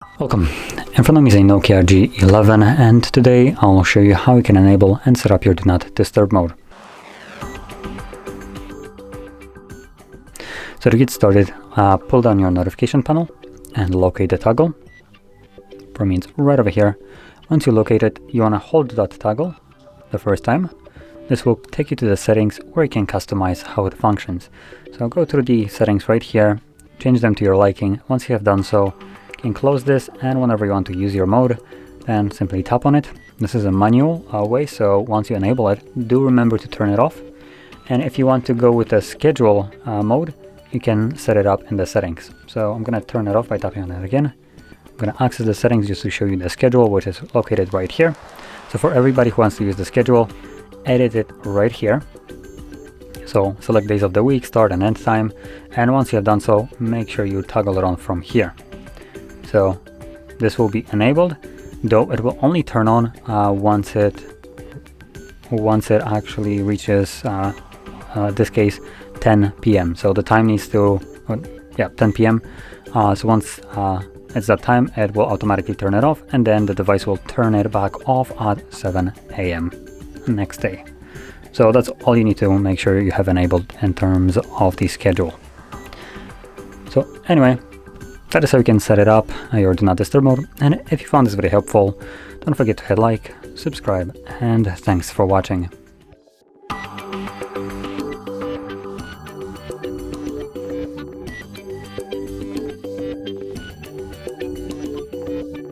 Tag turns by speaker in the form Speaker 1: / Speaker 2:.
Speaker 1: Welcome. In front of me is a Nokia G11 and today I'll show you how you can enable and set up your Do Not Disturb mode. So to get started, pull down your notification panel and locate the toggle. For me it's right over here. Once you locate it, you want to hold that toggle the first time. This will take you to the settings where you can customize how it functions. So go through the settings right here, change them to your liking. Once you have done so, you can close this, and whenever you want to use your mode, then simply tap on it. This is a manual way, so once you enable it, do remember to turn it off. And if you want to go with the schedule mode, you can set it up in the settings. So I'm going to turn it off by tapping on it again. I'm going to access the settings just to show you the schedule, which is located right here. So for everybody who wants to use the schedule, edit it right here. So select days of the week, start and end time, and once you have done so, make sure you toggle it on from here. So this will be enabled, though it will only turn on once it actually reaches this case 10 p.m. So the time needs to 10 p.m. So once it's that time, it will automatically turn it off, and then the device will turn it back off at 7 a.m. next day. So that's all you need to make sure you have enabled in terms of the schedule. So anyway, that is how you can set it up, your Do Not Disturb mode. And if you found this video helpful, don't forget to hit like, subscribe, and thanks for watching.